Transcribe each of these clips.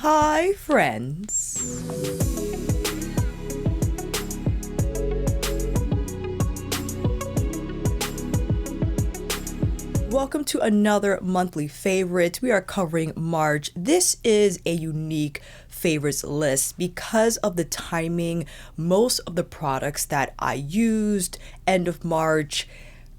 Hi, friends. Welcome to another monthly favorite. We are covering March. This is a unique favorites list because of the timing. Most of the products that I used end of March,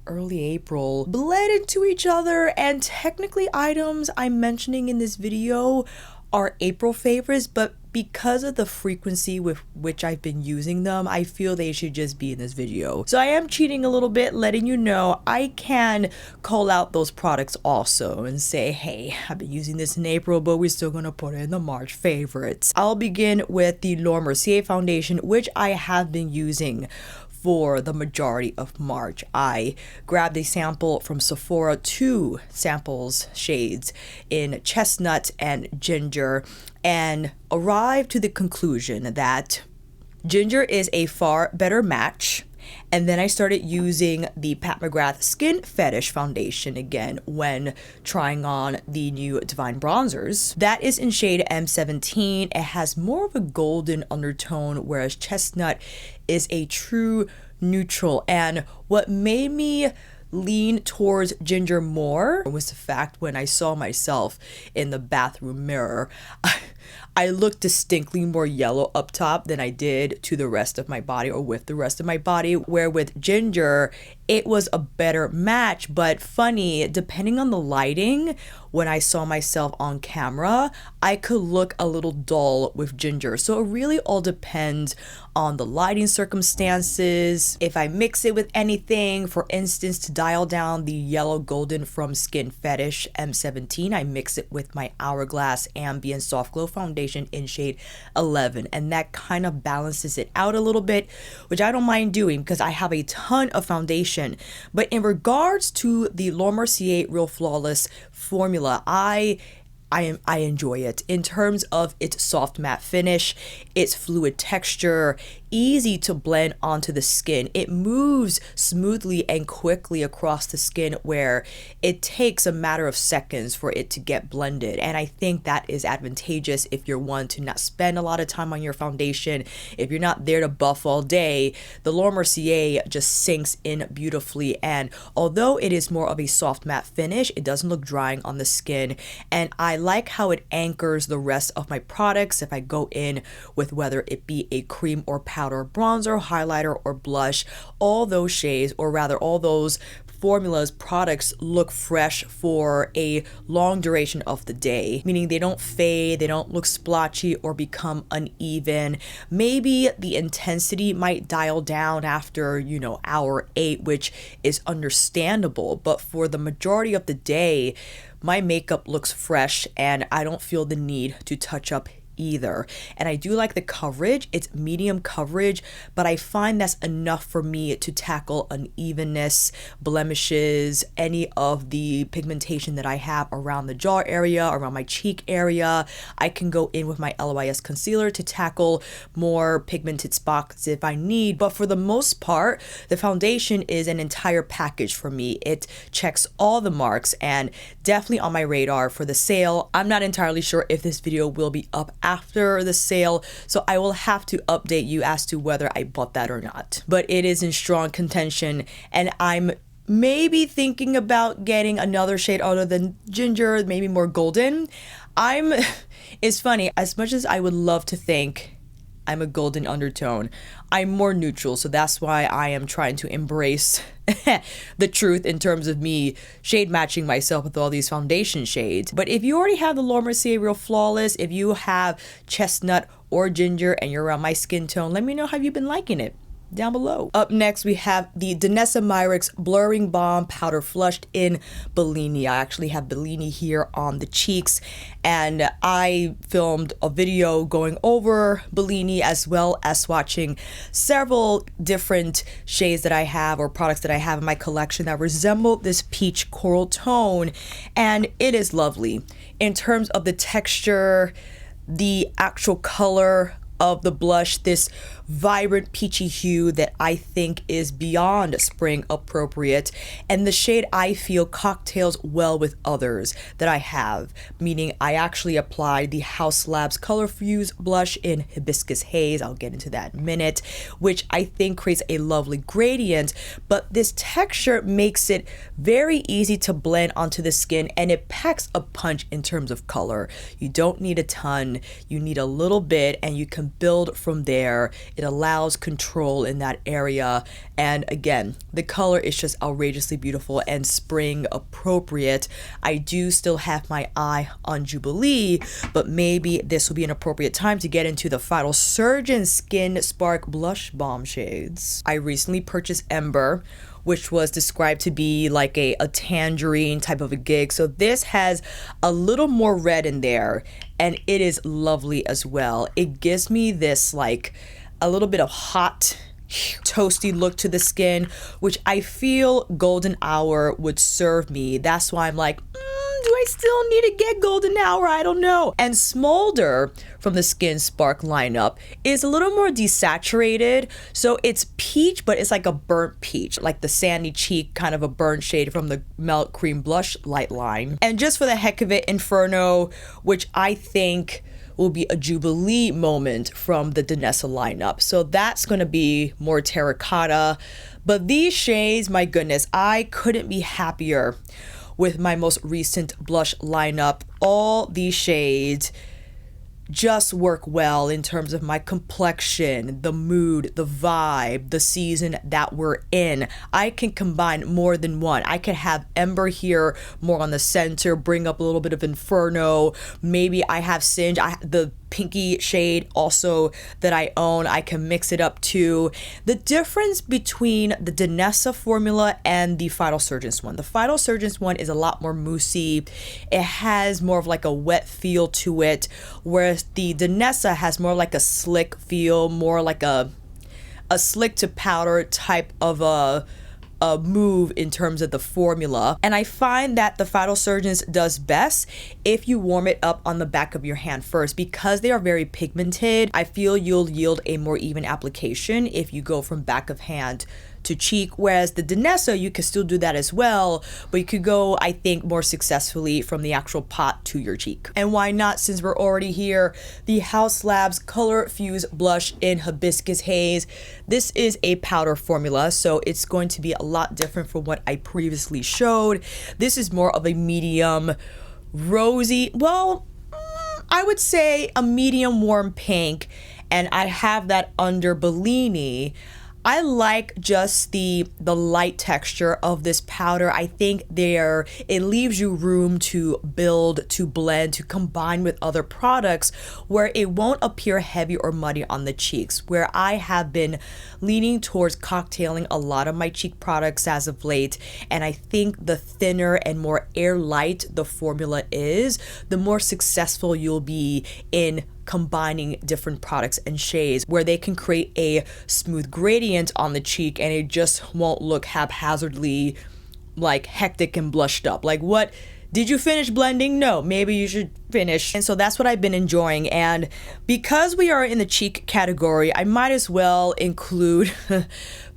early April bled into each other, and technically items I'm mentioning in this video are April favorites, but because of the frequency with which I've been using them, I feel they should just be in this video. So I am cheating a little bit, letting you know I can call out those products also and say, hey, I've been using this in April, but we're still gonna put it in the March favorites. I'll begin with the Merceir foundation, which I have been using for the majority of March. I grabbed a sample from Sephora, 2 samples shades in chestnut and ginger, and arrived to the conclusion that ginger is a far better match. And then I started using the McGrath Skin Fetish foundation again when trying on the new Divine Bronzers. That is in shade M17. It has more of a golden undertone, whereas chestnut is a true neutral. And what made me lean towards ginger more was the fact when I saw myself in the bathroom mirror, I looked distinctly more yellow up top than I did to the rest of my body or with the rest of my body, where with ginger, it was a better match. But funny, depending on the lighting, when I saw myself on camera, I could look a little dull with ginger. So it really all depends on the lighting circumstances. If I mix it with anything, for instance, to dial down the yellow golden from Skin Fetish M17, I mix it with my Hourglass Ambient Soft Glow foundation in shade 11, and that kind of balances it out a little bit, which I don't mind doing because I have a ton of foundation. But in regards to the Merceir Real Flawless formula, I enjoy it in terms of its soft matte finish, its fluid texture, easy to blend onto the skin. It moves smoothly and quickly across the skin where it takes a matter of seconds for it to get blended. And I think that is advantageous if you're one to not spend a lot of time on your foundation. If you're not there to buff all day, the Merceir just sinks in beautifully. And although it is more of a soft matte finish, it doesn't look drying on the skin. And I like how it anchors the rest of my products if I go in with whether it be a cream or powder, bronzer, highlighter, or blush. All those shades, or rather all those formulas, products look fresh for a long duration of the day, meaning they don't fade, they don't look splotchy or become uneven. Maybe the intensity might dial down after, hour 8, which is understandable, but for the majority of the day, my makeup looks fresh and I don't feel the need to touch up either. And I do like the coverage. It's medium coverage, but I find that's enough for me to tackle unevenness, blemishes, any of the pigmentation that I have around the jaw area, around my cheek area. I can go in with my LYS concealer to tackle more pigmented spots if I need, but for the most part, the foundation is an entire package for me. It checks all the marks and definitely on my radar for the sale. I'm not entirely sure if this video will be up after the sale, so I will have to update you as to whether I bought that or not. But it is in strong contention, and I'm maybe thinking about getting another shade other than ginger, maybe more golden. It's funny, as much as I would love to think I'm a golden undertone, I'm more neutral, so that's why I am trying to embrace the truth in terms of me shade matching myself with all these foundation shades. But if you already have the Merceir Real Flawless, if you have chestnut or ginger and you're around my skin tone, let me know how you've been liking it down below. Up next, we have the Danessa Myricks Blurring Balm Powder Flushed in Bellini. I actually have Bellini here on the cheeks, and I filmed a video going over Bellini as well as swatching several different shades that I have or products that I have in my collection that resemble this peach coral tone, and it is lovely. In terms of the texture, the actual color of the blush, this vibrant peachy hue that I think is beyond spring appropriate, and the shade I feel cocktails well with others that I have, meaning I actually applied the Haus Colorfuse blush in Hibiscus Haze, I'll get into that in a minute, which I think creates a lovely gradient, but this texture makes it very easy to blend onto the skin, and it packs a punch in terms of color. You don't need a ton, you need a little bit, and you can build from there. It allows control in that area, and again, the color is just outrageously beautiful and spring appropriate. I do still have my eye on Jubilee, but maybe this will be an appropriate time to get into the Phytosurgence Skin Spark Blush Balm shades. I recently purchased Ember, which was described to be like a tangerine type of a gig. So this has a little more red in there, and it is lovely as well. It gives me this like a little bit of hot, toasty look to the skin, which I feel Golden Hour would serve me. That's why I'm like, do I still need to get Golden Hour? I don't know. And Smolder from the Skin Spark lineup is a little more desaturated. So it's peach, but it's like a burnt peach, like the sandy cheek kind of a burnt shade from the Melt Cream Blush Light line. And just for the heck of it, Inferno, which I think will be a Jubilee moment from the Danessa lineup. So that's going to be more terracotta. But these shades, my goodness, I couldn't be happier with my most recent blush lineup. All these shades just work well in terms of my complexion, the mood, the vibe, the season that we're in. I can combine more than one. I could have Ember here more on the center, bring up a little bit of Inferno. Maybe I have Singe, the pinky shade also that I own. I can mix it up too. The difference between the Danessa formula and the Phytosurgence one. The Phytosurgence one is a lot more moussey. It has more of like a wet feel to it, whereas the Danessa has more like a slick feel, more like a slick to powder type of a move in terms of the formula. And I find that the Phytosurgence does best if you warm it up on the back of your hand first. Because they are very pigmented, I feel you'll yield a more even application if you go from back of hand to cheek, whereas the Danessa, you can still do that as well, but you could go, I think, more successfully from the actual pot to your cheek. And why not, since we're already here, the Haus Colorfuse blush in Hibiscus Haze. This is a powder formula, so it's going to be a lot different from what I previously showed. This is more of a medium rosy, well, I would say a medium warm pink, and I have that under Bellini. I like just the light texture of this powder. I think it leaves you room to build, to blend, to combine with other products where it won't appear heavy or muddy on the cheeks, where I have been leaning towards cocktailing a lot of my cheek products as of late. And I think the thinner and more airlight the formula is, the more successful you'll be in combining different products and shades, where they can create a smooth gradient on the cheek and it just won't look haphazardly like hectic and blushed up. Like, what? Did you finish blending? No, maybe you should finish. And so that's what I've been enjoying. And because we are in the cheek category, I might as well include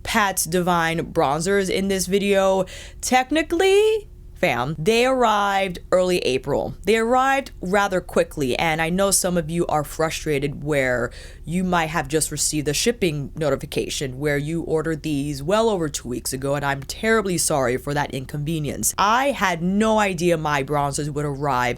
Pat's Divine bronzers in this video. Technically, fam, they arrived early April. They arrived rather quickly, and I know some of you are frustrated where you might have just received a shipping notification where you ordered these well over 2 weeks ago, and I'm terribly sorry for that inconvenience. I had no idea my bronzers would arrive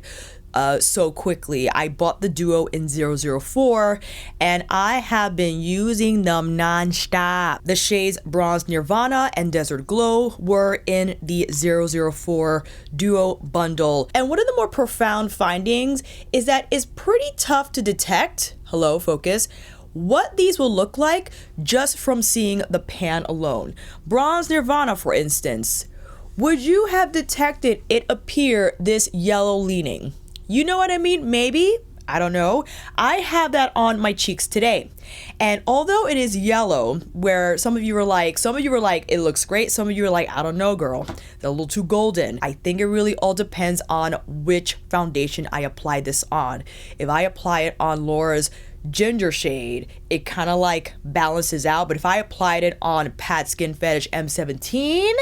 so quickly. I bought the duo in 004 and I have been using them non-stop. The shades Bronze Nirvana and Desert Glow were in the 004 duo bundle. And one of the more profound findings is that it's pretty tough to detect, hello focus, what these will look like just from seeing the pan alone. Bronze Nirvana, for instance, would you have detected it appear this yellow leaning? You know what I mean? Maybe. I don't know. I have that on my cheeks today. And although it is yellow, where some of you were like, it looks great. Some of you are like, I don't know, girl. They're a little too golden. I think it really all depends on which foundation I apply this on. If I apply it on Laura's ginger shade, it kind of like balances out. But if I applied it on Pat Skin Fetish M17,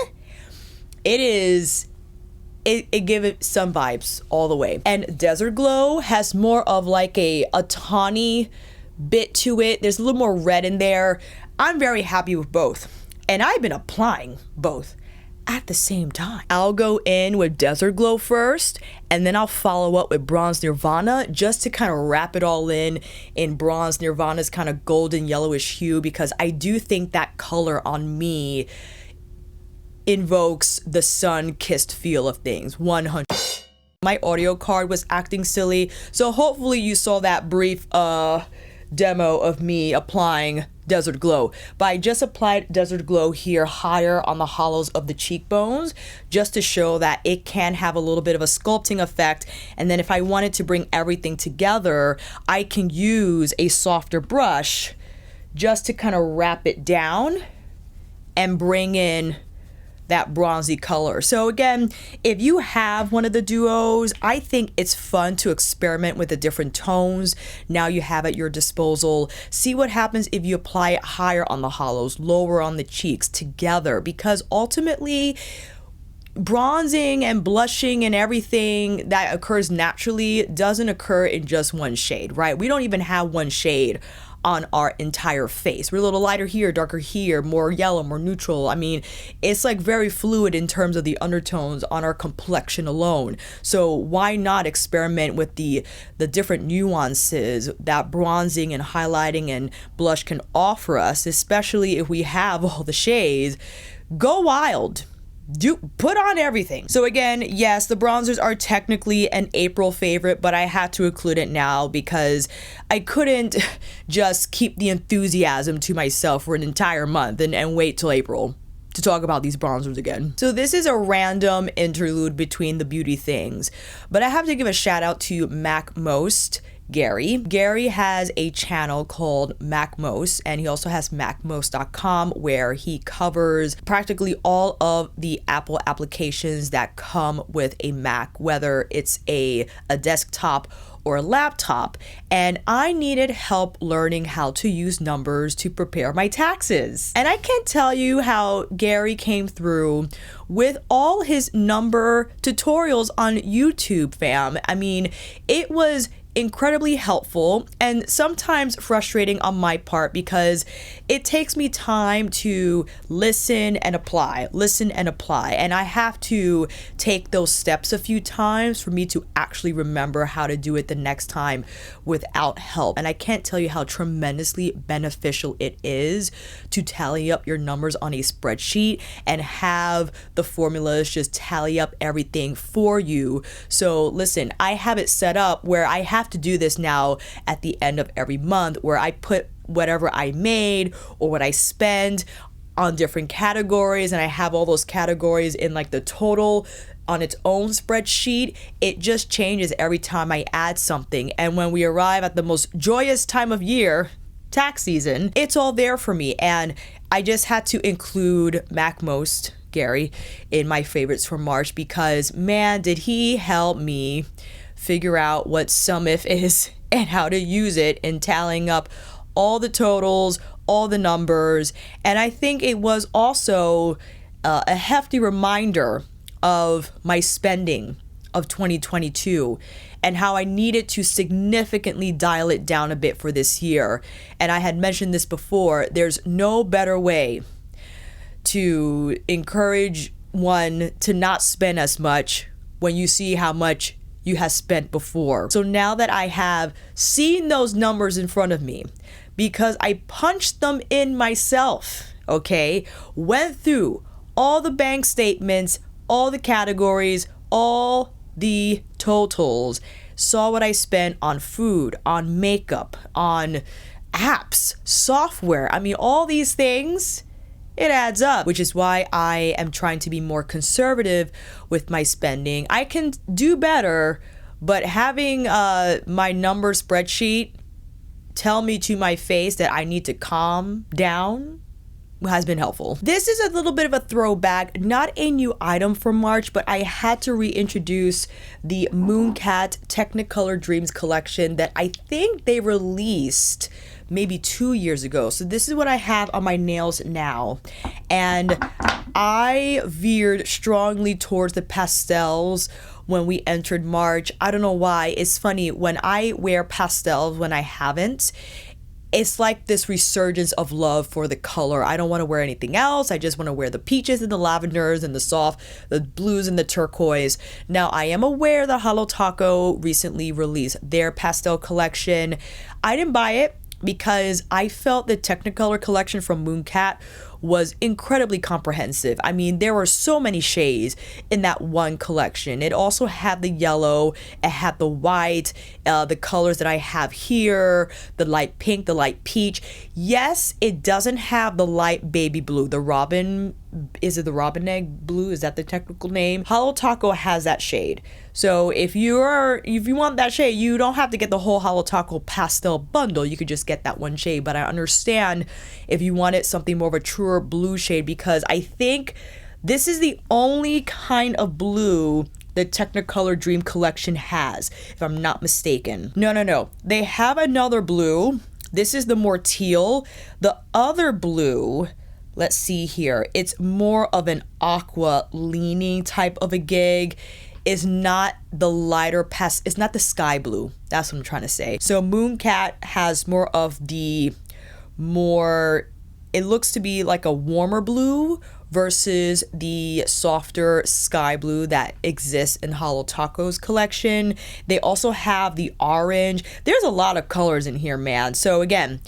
it gives it some vibes all the way. And Desert Glow has more of like a tawny bit to it. There's a little more red in there. I'm very happy with both. And I've been applying both at the same time. I'll go in with Desert Glow first, and then I'll follow up with Bronze Nirvana just to kind of wrap it all in Bronze Nirvana's kind of golden yellowish hue, because I do think that color on me invokes the sun-kissed feel of things. 100. My audio card was acting silly, so hopefully you saw that brief demo of me applying Desert Glow. But I just applied Desert Glow here higher on the hollows of the cheekbones, just to show that it can have a little bit of a sculpting effect. And then if I wanted to bring everything together, I can use a softer brush just to kind of wrap it down and bring in that bronzy color. So again, if you have one of the duos, I think it's fun to experiment with the different tones. Now you have at your disposal. See what happens if you apply it higher on the hollows, lower on the cheeks together, because ultimately bronzing and blushing and everything that occurs naturally doesn't occur in just one shade, right? We don't even have one shade on our entire face. We're a little lighter here, darker here, more yellow, more neutral. I mean, it's like very fluid in terms of the undertones on our complexion alone. So why not experiment with the different nuances that bronzing and highlighting and blush can offer us, especially if we have all the shades. Go wild. Put on everything. So again, yes, the bronzers are technically an April favorite, but I had to include it now because I couldn't just keep the enthusiasm to myself for an entire month and wait till April to talk about these bronzers again. So this is a random interlude between the beauty things, but I have to give a shout out to MacMost Gary. Gary has a channel called MacMost, and he also has macmost.com, where he covers practically all of the Apple applications that come with a Mac, whether it's a desktop or a laptop. And I needed help learning how to use numbers to prepare my taxes. And I can't tell you how Gary came through with all his number tutorials on YouTube, fam. I mean, it was incredibly helpful and sometimes frustrating on my part, because it takes me time to listen and apply, and I have to take those steps a few times for me to actually remember how to do it the next time without help. And I can't tell you how tremendously beneficial it is to tally up your numbers on a spreadsheet and have the formulas just tally up everything for you. So listen, I have it set up where I have to do this now at the end of every month, where I put whatever I made or what I spend on different categories, and I have all those categories in like the total on its own spreadsheet. It just changes every time I add something, and when we arrive at the most joyous time of year, tax season, it's all there for me. And I just had to include MacMost Gary in my favorites for March, because man, did he help me figure out what SumIf is and how to use it in tallying up all the totals, all the numbers. And I think it was also a hefty reminder of my spending of 2022 and how I needed to significantly dial it down a bit for this year. And I had mentioned this before, there's no better way to encourage one to not spend as much when you see how much you have spent before. So now that I have seen those numbers in front of me, because I punched them in myself, okay, went through all the bank statements, all the categories, all the totals, saw what I spent on food, on makeup, on apps, software. I mean, all these things, it adds up, which is why I am trying to be more conservative with my spending. I can do better, but having my number spreadsheet tell me to my face that I need to calm down has been helpful. This is a little bit of a throwback, not a new item for March, but I had to reintroduce the Mooncat Technicolor Dreams collection that I think they released maybe 2 years ago. So this is what I have on my nails now. And I veered strongly towards the pastels when we entered March. I don't know why. It's funny, when I wear pastels when I haven't, it's like this resurgence of love for the color. I don't want to wear anything else. I just want to wear the peaches and the lavenders and the blues and the turquoise. Now, I am aware that Holo Taco recently released their pastel collection. I didn't buy it because I felt the Technicolor collection from Mooncat was incredibly comprehensive. I mean, there were so many shades in that one collection. It also had the yellow, it had the white, the colors that I have here, the light pink, the light peach. Yes, it doesn't have the light baby blue, the robin, is it the robin egg blue? Is that the technical name? Holo Taco has that shade. So if you want that shade, you don't have to get the whole Holo Taco pastel bundle. You could just get that one shade. But I understand if you wanted something more of a truer blue shade, because I think this is the only kind of blue the Technicolor Dream Collection has, if I'm not mistaken. No. They have another blue. This is the more teal. The other blue, let's see here, it's more of an aqua leaning type of a gig. Is not the lighter it's not the sky blue. That's what I'm trying to say. So Mooncat has more of the it looks to be like a warmer blue versus the softer sky blue that exists in Holo Taco's collection. They also have the orange. There's a lot of colors in here, man. So again,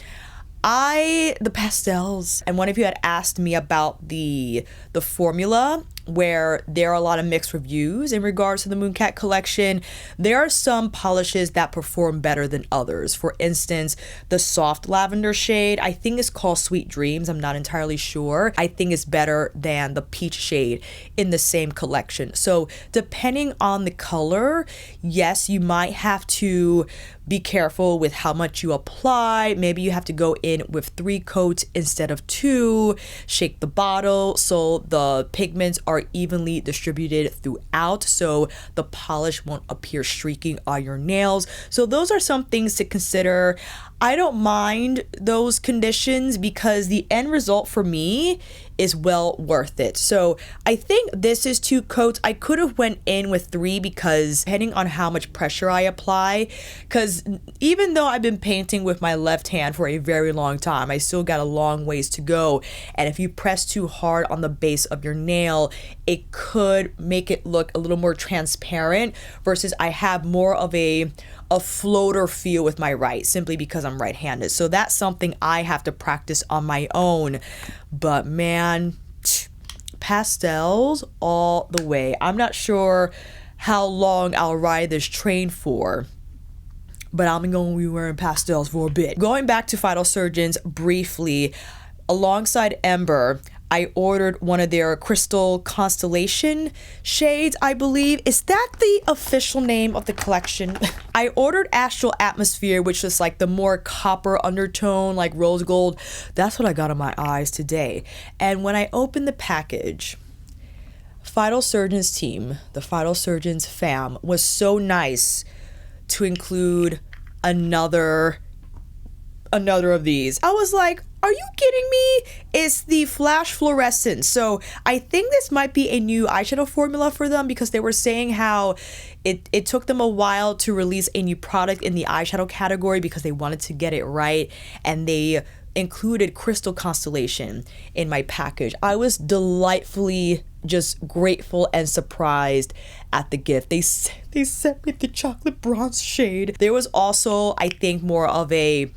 the pastels, and one of you had asked me about the formula, where there are a lot of mixed reviews in regards to the Mooncat collection. There are some polishes that perform better than others. For instance, the soft lavender shade, I think it's called Sweet Dreams. I'm not entirely sure. I think it's better than the peach shade in the same collection. So depending on the color, yes, you might have to be careful with how much you apply. Maybe you have to go in with 3 coats instead of 2. Shake the bottle so the pigments are evenly distributed throughout, so the polish won't appear streaking on your nails. So those are some things to consider. I don't mind those conditions because the end result for me is well worth it. So I think this is 2 coats. I could have went in with 3 because depending on how much pressure I apply, because even though I've been painting with my left hand for a very long time, I still got a long ways to go. And if you press too hard on the base of your nail, it could make it look a little more transparent versus I have more of a floater feel with my right, simply because I'm right-handed. So that's something I have to practice on my own. But man, pastels all the way. I'm not sure how long I'll ride this train for, but I'm going to be wearing pastels for a bit. Going back to Phytosurgence briefly, alongside Ember, I ordered one of their crystal constellation shades, I believe. Is that the official name of the collection? I ordered Astral Atmosphere, which is like the more copper undertone, like rose gold. That's what I got on my eyes today. And when I opened the package, Phytosurgence team, the Phytosurgence fam, was so nice to include another of these. I was like, are you kidding me? It's the Flash Fluorescence. So I think this might be a new eyeshadow formula for them, because they were saying how it took them a while to release a new product in the eyeshadow category because they wanted to get it right, and they included Crystal Constellation in my package. I was delightfully just grateful and surprised at the gift. They sent me the chocolate bronze shade. There was also, I think, more of a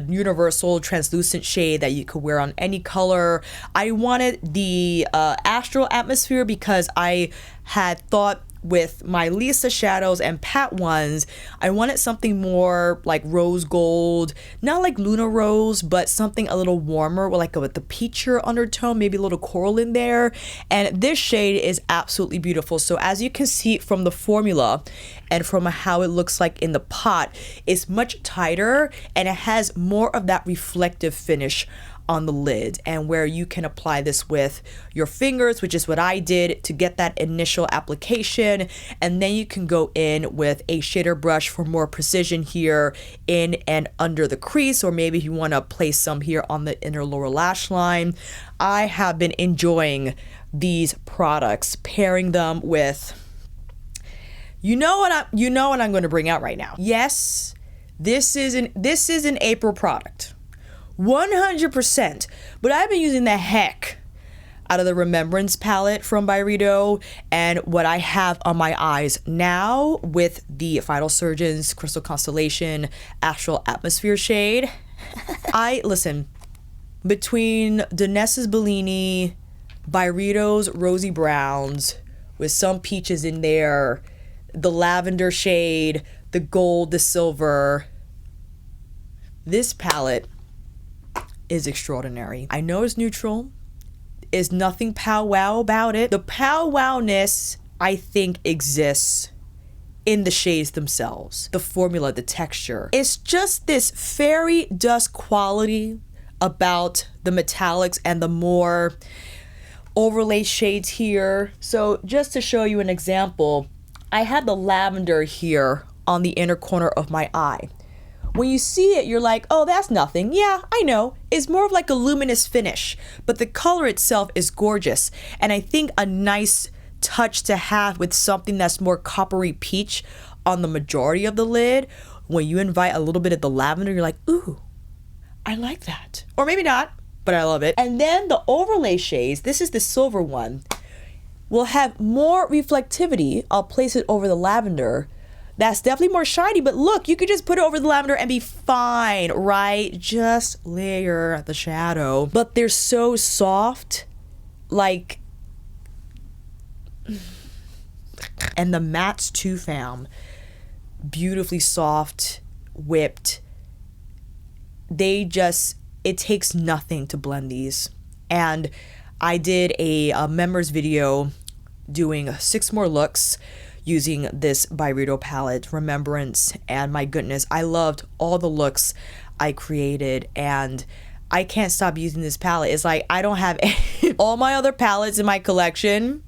universal translucent shade that you could wear on any color. I wanted the Astral Atmosphere because I had thought with my Lisa shadows and Pat ones, I wanted something more like rose gold, not like Luna Rose, but something a little warmer with the peachier undertone, maybe a little coral in there. And this shade is absolutely beautiful. So as you can see from the formula and from how it looks like in the pot, it's much tighter and it has more of that reflective finish on the lid, and where you can apply this with your fingers, which is what I did to get that initial application, and then you can go in with a shader brush for more precision here in and under the crease, or maybe you want to place some here on the inner lower lash line. I have been enjoying these products, pairing them with, you know what I'm going to bring out right now. Yes, this is an April product. 100%, but I've been using the heck out of the Remembrance palette from Byredo, and what I have on my eyes now with the Phytosurgence Crystal Constellation Astral Atmosphere shade. Listen, between Danessa's Bellini, Byredo's Rosy Browns with some peaches in there, the lavender shade, the gold, the silver, this palette is extraordinary. I know it's neutral. Is nothing powwow about it. The powwowness, I think, exists in the shades themselves. The formula, the texture. It's just this fairy dust quality about the metallics and the more overlay shades here. So just to show you an example, I have the lavender here on the inner corner of my eye. When you see it, you're like, oh, that's nothing. Yeah, I know. It's more of like a luminous finish, but the color itself is gorgeous. And I think a nice touch to have with something that's more coppery peach on the majority of the lid, when you invite a little bit of the lavender, you're like, ooh, I like that. Or maybe not, but I love it. And then the overlay shades, this is the silver one, will have more reflectivity. I'll place it over the lavender. That's definitely more shiny, but look, you could just put it over the lavender and be fine, right? Just layer the shadow. But they're so soft, like, and the mattes too, fam. Beautifully soft, whipped. It takes nothing to blend these. And I did a members video doing 6 more looks using this Byredo palette, Remembrance, and my goodness, I loved all the looks I created, and I can't stop using this palette. It's like I don't have all my other palettes in my collection.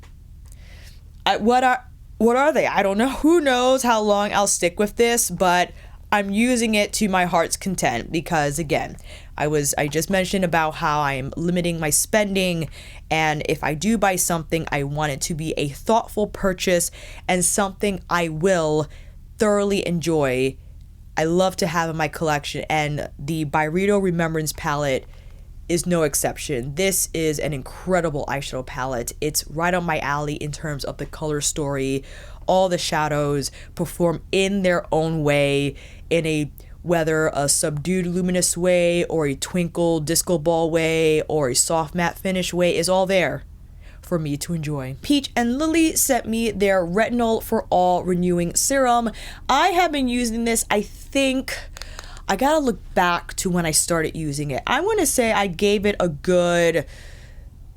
What are they? I don't know. Who knows how long I'll stick with this, but I'm using it to my heart's content because, again, I just mentioned about how I'm limiting my spending, and if I do buy something, I want it to be a thoughtful purchase and something I will thoroughly enjoy. I love to have in my collection, and the Byredo Remembrance palette is no exception. This is an incredible eyeshadow palette. It's right on my alley in terms of the color story. All the shadows perform in their own way, in whether a subdued luminous way or a twinkle disco ball way or a soft matte finish way is all there for me to enjoy. Peach and Lily sent me their Retinal for All Renewing Serum. I have been using this, I think, I gotta look back to when I started using it. I want to say I gave it a good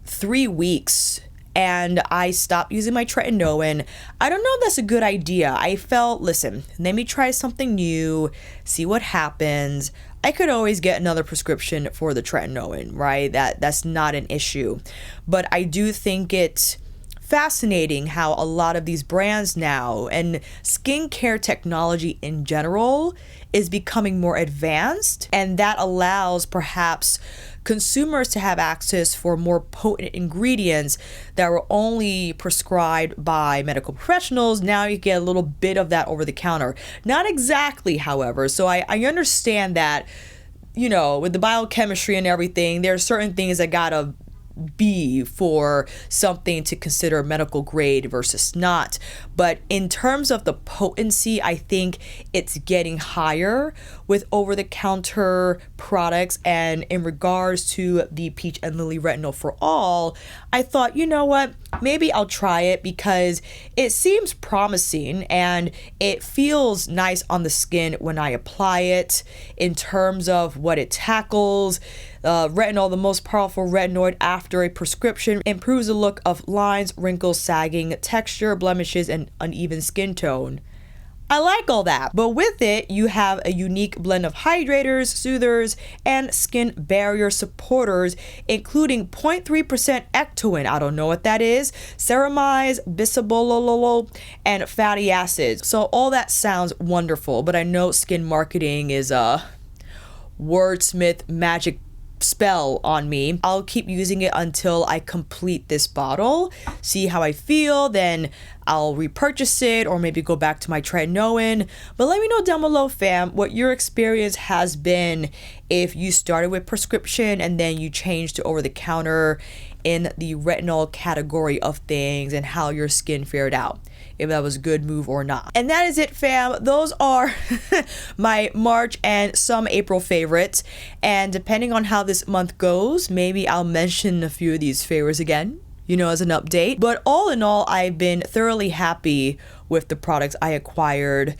3 weeks and I stopped using my tretinoin. I don't know if that's a good idea. I felt, listen, let me try something new, see what happens. I could always get another prescription for the tretinoin, right? That's not an issue. But I do think it's fascinating how a lot of these brands now and skincare technology in general is becoming more advanced, and that allows perhaps consumers to have access for more potent ingredients that were only prescribed by medical professionals. Now you get a little bit of that over the counter. Not exactly, however. So I understand that, you know, with the biochemistry and everything, there are certain things that gotta be for something to consider medical grade versus not. But in terms of the potency, I think it's getting higher with over-the-counter products. And in regards to the Peach and Lily Retinol for All, I thought, you know what, maybe I'll try it because it seems promising and it feels nice on the skin when I apply it. In terms of what it tackles, retinol, the most powerful retinoid after a prescription, improves the look of lines, wrinkles, sagging, texture, blemishes, and uneven skin tone. I like all that, but with it, you have a unique blend of hydrators, soothers, and skin barrier supporters, including 0.3% ectoin, I don't know what that is, ceramide, bisabolol, and fatty acids. So all that sounds wonderful, but I know skin marketing is a wordsmith magic spell on me. I'll keep using it until I complete this bottle, see how I feel, then I'll repurchase it or maybe go back to my tretinoin. But let me know down below, fam, what your experience has been if you started with prescription and then you changed to over-the-counter in the retinol category of things and how your skin fared out, if that was a good move or not. And that is it, fam. Those are my March and some April favorites. And depending on how this month goes, maybe I'll mention a few of these favorites again, you know, as an update. But all in all, I've been thoroughly happy with the products I acquired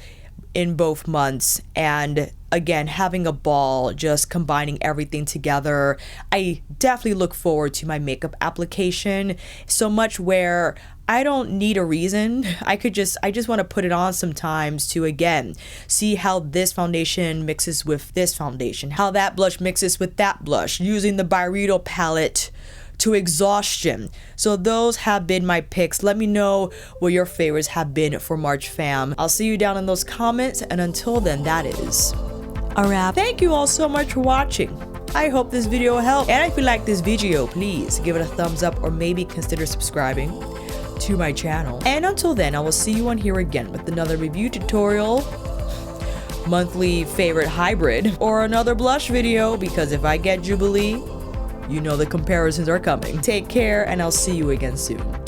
in both months. And again, having a ball, just combining everything together. I definitely look forward to my makeup application so much where I don't need a reason. I just want to put it on sometimes to, again, see how this foundation mixes with this foundation, how that blush mixes with that blush, using the Byredo palette to exhaustion. So those have been my picks. Let me know what your favorites have been for March, fam. I'll see you down in those comments, and until then, that is a wrap. Thank you all so much for watching. I hope this video helped, and if you like this video, please give it a thumbs up or maybe consider subscribing to my channel. And until then, I will see you on here again with another review tutorial, monthly favorite hybrid, or another blush video, because if I get Jubilee, you know the comparisons are coming. Take care, and I'll see you again soon.